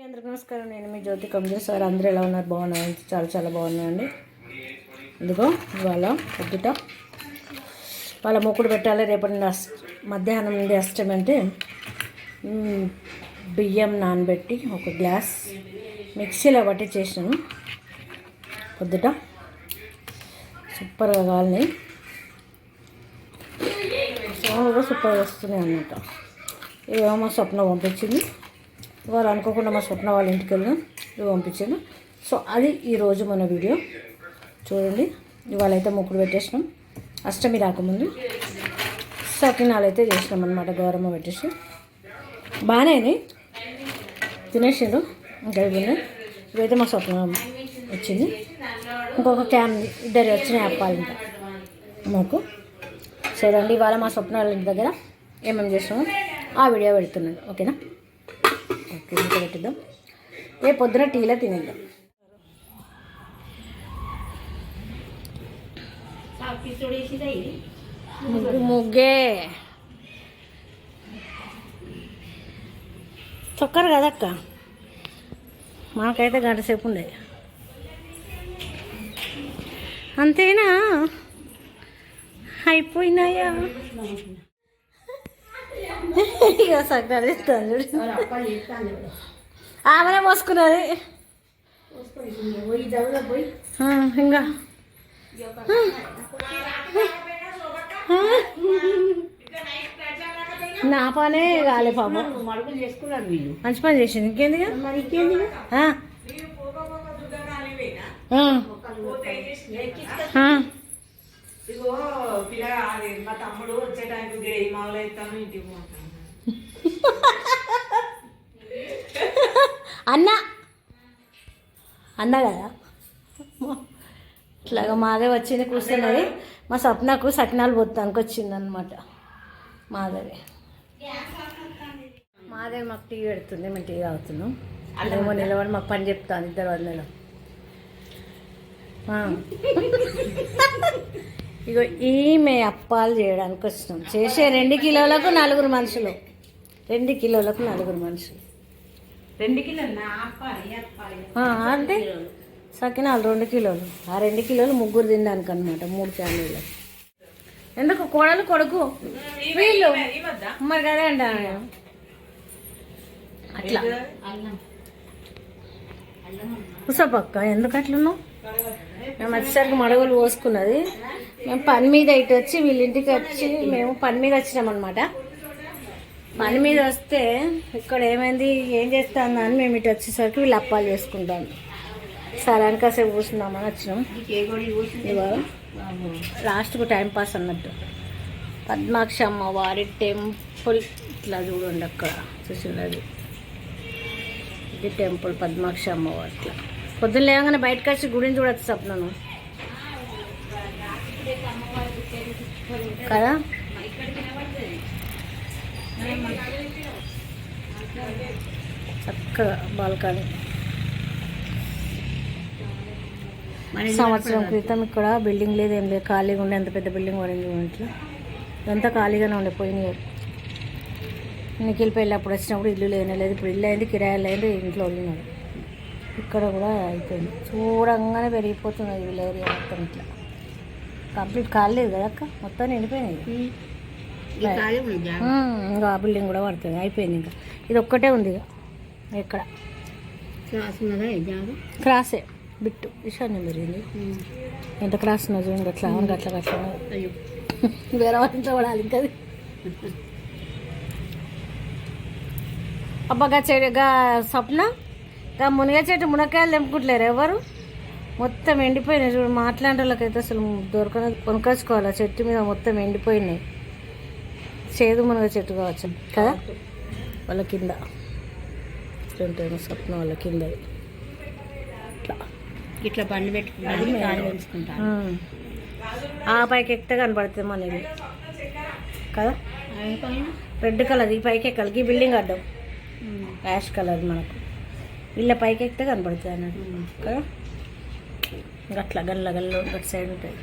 అందరికీ నమస్కారం. నేను మీ జ్యోతి కంజర్ సార్. అందరూ ఎలా ఉన్నారు? బాగున్నారు? చాలా చాలా బాగున్నాయండి. ఇదిగో ఇవాళ పొద్దుట వాళ్ళ మొక్కుడు పెట్టాలి. రేపటి మధ్యాహ్నం నుండి అష్టమి అంటే బియ్యం నానబెట్టి ఒక గ్లాస్ మిక్సీలో పట్టి చేసినాను. పొద్దుట సూపర్గా కాలినాయి. చాలా సూపర్గా వస్తున్నాయి అన్నమాట. ఇవేమో మా స్వప్న పంపించింది. వాళ్ళు అనుకోకుండా మా స్వప్న వాళ్ళ ఇంటికి వెళ్ళినాం, ఇవి పంపించాను. సో అది ఈరోజు మన వీడియో చూడండి. ఇవాళ అయితే మొక్కుడు పెట్టేసినాం. అష్టమి రాకముందు సకినాలు అయితే చేసినాం అనమాట. గౌరమ్మ పెట్టేసి బాగానే తినేసిండు. ఇంకా ఇవి ఉన్నాయి. ఇవైతే మా స్వప్న వచ్చింది. ఇంకొక క్యాన్ ఇద్దరు వచ్చినాయి అప్పాలి ఇంకా మాకు. చూడండి ఇవాళ మా స్వప్న వాళ్ళ ఇంటి దగ్గర ఏమేమి చేసినామో ఆ వీడియో పెడుతున్నాను. ఓకేనా? ఓకే, ఇంకా పెట్టిద్దాం. రేపు పొద్దున టీలో తినేద్దాం. ముగ్గే చొక్కరు కదక్క, మాకైతే గంట సేపు ఉండే. అంతేనా? అయిపోయినాయా? ఇక సగ్నాలు ఇస్తాను చూడు. ఆమెనే పోసుకున్నది. ఇంకా నా పనే కాలే పాపం. మంచి పని చేసింది. ఇంకేంది మా తమ్ముడు వచ్చే టైంకి మామూలు అవుతాను ఇంటికి పోతాను. అన్న కదా ఇట్లాగా మాదే వచ్చింది కూర్చున్నది. మా స్వప్నకు సకినాలు పొత్తానికి వచ్చింది అనమాట. మాధవి మాకు టీ పెడుతుంది, మేము టీ తాగుతున్నాం. అదేమో నిలబడి మాకు పని చెప్తాను ఇద్దరు వాళ్ళలో. ఇగో ఈమె అప్పాలు చేయడానికి వచ్చినాం. చేసే 2 కిలోలకు 4 మనుషులు. 2 కిలోలకు 4 మనుషులు. 2 కిలోలు అంటే సకినాలు 2 కిలోలు. ఆ 2 కిలోలు ముగ్గురు తినడానికి అనమాట. 3 ఫ్యామిలీలు. ఎందుకు కోడలు కొడుకు వీళ్ళు మరి కదే అంట. అట్లా కుసపక్క ఎందుకు అట్లున్నావు? మేము వచ్చేసరికి మడుగులు పోసుకున్నది. మేము పని మీద ఇటు వచ్చి వీళ్ళ ఇంటికి వచ్చి మేము పని మీద వచ్చినామన్నమాట. పని మీద వస్తే ఇక్కడ ఏమైంది, ఏం చేస్తాను అని మేము ఇటు వచ్చేసరికి వీళ్ళు అప్పాలు చేసుకుంటాను. సరే అని కాసేపు కూర్చున్నామని వచ్చినాం. ఇవాళ లాస్ట్కు టైంపాస్ అన్నట్టు. పద్మాక్షి అమ్మవారి టెంపుల్ ఇట్లా చూడండి, అక్కడ చూసినది ఇది టెంపుల్ పద్మాక్షి అమ్మవారి. ఇట్లా పొద్దున్న లేవగానే బయటకు వచ్చి గుడిని చూడచ్చు స్వప్నను కదా. చక్కగా బాల్కనీ. సంవత్సరం క్రితం ఇక్కడ బిల్డింగ్ లేదు, ఏం లేదు, ఖాళీగా ఉండే. ఎంత పెద్ద బిల్డింగ్ పడింది ఇంట్లో. ఇదంతా ఖాళీగానే ఉండే పోయినాయి. నిఖిల్ పెళ్ళి అప్పుడు వచ్చినప్పుడు ఇల్లు లేనలేదు. ఇప్పుడు ఇల్లు అయింది, కిరాయిలు అయింది, ఇంట్లో ఉన్నాడు. ఇక్కడ కూడా అయిపోయింది. చూడంగానే పెరిగిపోతున్నది వీళ్ళ ఏరియా మొత్తం. ఇట్లా కంప్లీట్ కాలేదు కదా అక్క, మొత్తం నిండిపోయినాయి. ఇంకా ఆ బిల్డింగ్ కూడా పడుతుంది, అయిపోయింది. ఇంకా ఇది ఒక్కటే ఉంది. ఇక ఎక్కడ క్రాసే బిట్టు ఈశాన్యం పెరిగింది. ఎంత క్రాస్ ఉన్నది చూడండి. అట్లా అట్లా అట్లా వేరే వాళ్ళంతా పడాలి. ఇంకా అబ్బగా చెడుగా స్వప్న మునగ చెట్టు మునక్కాయలు తెంపుకుంటలేరు ఎవరు. మొత్తం ఎండిపోయినాయి చూడు. మాట్లాడే వాళ్ళకైతే అసలు దొరకనది, కొనుకొచ్చుకోవాలి. ఆ చెట్టు మీద మొత్తం ఎండిపోయినాయి. చేదు మునగ చెట్టు కావచ్చు కదా. వాళ్ళ కింద ఇట్లుంటాయి స్వప్న వాళ్ళ కింద. ఇట్లా ఇట్లా బండి పెట్టుకుంటా ఆ పైకి ఎక్కితే కనపడుతుంది మనది కదా. రెడ్ కలర్ ఈ పైకి ఎక్కాలి. ఈ బిల్డింగ్ అడ్డం యాష్ కలర్ మనకు. వీళ్ళ పైకి ఎక్కితే కనపడుతుంది అన్నట్టు కదా. గట్ల గల్ల గల్ల గట్ సైడ్ ఉంటుంది.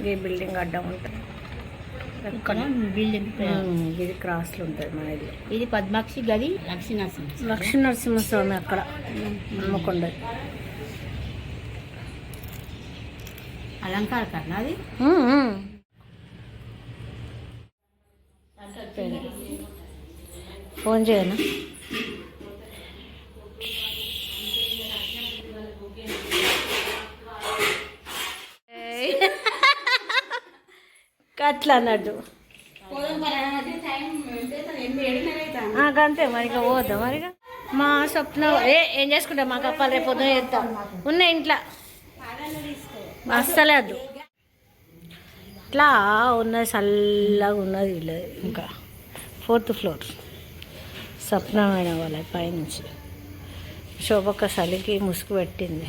ఈ బిల్డింగ్ అడ్డం ఉంటుంది. ఇక్కడ బిల్డింగ్ ఇది క్రాస్లో ఉంటుంది మా ఇల్లు. ఇది పద్మాక్షి గది లక్ష్మీనరసింహ. లక్ష్మీ నరసింహస్వామి అక్కడ హన్మకొండ. అలంకార కన్నా అది ఫోన్ చేయనా? అట్లా అన్నట్టు అంతే మరిగా పోద్దా మరిగా. మా స్వప్న ఏం చేసుకుంటాం? మాకు అప్పాలి రేపు పొద్దున చేస్తాం. ఉన్నాయి ఇంట్లో అస్సలేదు. ఇట్లా ఉన్నది చల్లగా ఉన్నది ఇల్లు. ఇంకా 4th ఫ్లోర్ స్వప్నమైన వాళ్ళ పైనుంచి శోభక్క చలికి ముసుగు పెట్టింది.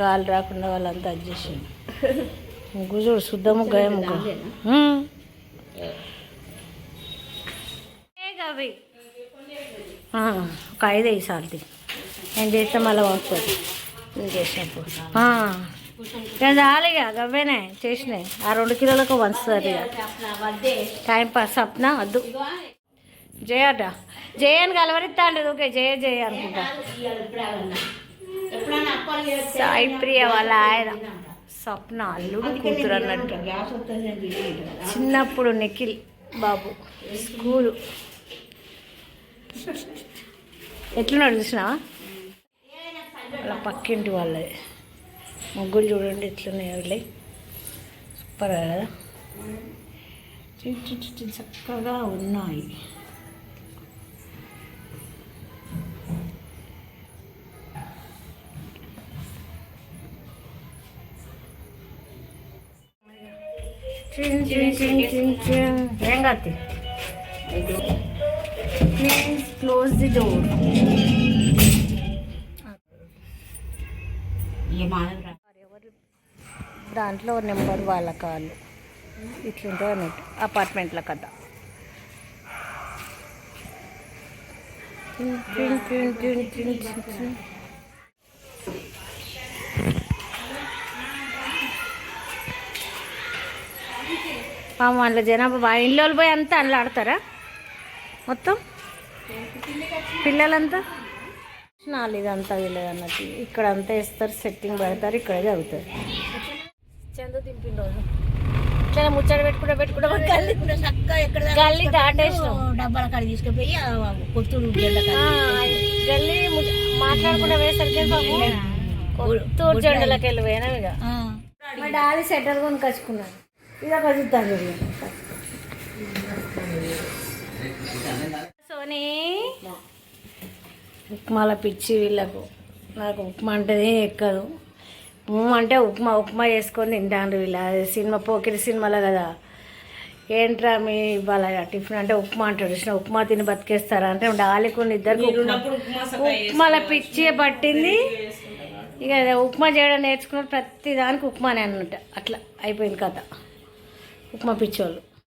గాలి రాకుండా వాళ్ళంతా అడ్జస్ట్. ముగ్గు చూడు శుద్ధ ముగ్గు ముగ్గు అవి ఒక 5 సార్లు నేను చేస్తే మళ్ళీ పంపుతుంది. నేను చేసినప్పుడు నేను చాలిగా గవ్వేనే చేసినాయి. ఆ 2 కిలోలకు వంచుతుంది ఇక. టైం పాస్ సప్న వద్దు. జయట జయని కలవరిస్తాండి. ఓకే జయ అనుకుంటా. సాయి ప్రియ వాళ్ళ ఆయన స్వప్న అల్లుడు కూతురు అన్నట్టు. చిన్నప్పుడు నిఖిల్ బాబు స్కూలు ఎట్లున్నాడు చూసినావా? వాళ్ళ పక్కింటి వాళ్ళది. ముగ్గులు చూడండి ఎట్లున్నాయి. వాళ్ళే సూపర్ కదా, చక్కగా ఉన్నాయి. ఏం కాదు, ప్లీజ్ క్లోజ్ ది డోర్. దాంట్లో నెంబర్ వాళ్ళ కాళ్ళు ఇట్లుంటుంది అన్నట్టు అపార్ట్మెంట్ల కథ. అందులో జనాభా ఇల్లు పోయి అంతా అందులో ఆడతారా మొత్తం పిల్లలంతా? నాలుగు ఇదంతా వీళ్ళది అన్నట్టు. ఇక్కడ అంతా వేస్తారు, సెట్టింగ్ పెడతారు, ఇక్కడే చదువుతారు. చందు దింపిన రోజు ఇట్లా ముచ్చట పెట్టుకుంటే గల్లీ దాటేసినాం. డబ్బాల కాడ తీసుకుపోయి కొత్తూరు గల్లీ మాట్లాడుకుంటే వేసరికి కొత్తూరు జెండలకి వెళ్ళి పోయినాం. ఇక మా డాడీ సెటర్ కొని కచ్చుకున్నాను. ఇదొక చూద్దాం. సోనీ ఉప్మాల పిచ్చి వీళ్ళకు. నాకు ఉప్మా అంటేనే ఎక్కదు. అంటే ఉప్మా చేసుకొని తింటాను వీళ్ళ. సినిమా పోకిరి సినిమాలో కదా, ఏంట్రా మీ ఇవాళ టిఫిన్ అంటే ఉప్మా అంటాడు. ఉప్మా తిని బతికేస్తారా అంటే డాలికొని ఇద్దరికి ఉప్మాల పిచ్చి పట్టింది. ఇక ఉప్మా చేయడం నేర్చుకున్న ప్రతి దానికి ఉప్మానే అన్నట్టు. అట్లా అయిపోయింది కథ. ఉప్మా పిచ్చోళ్ళు.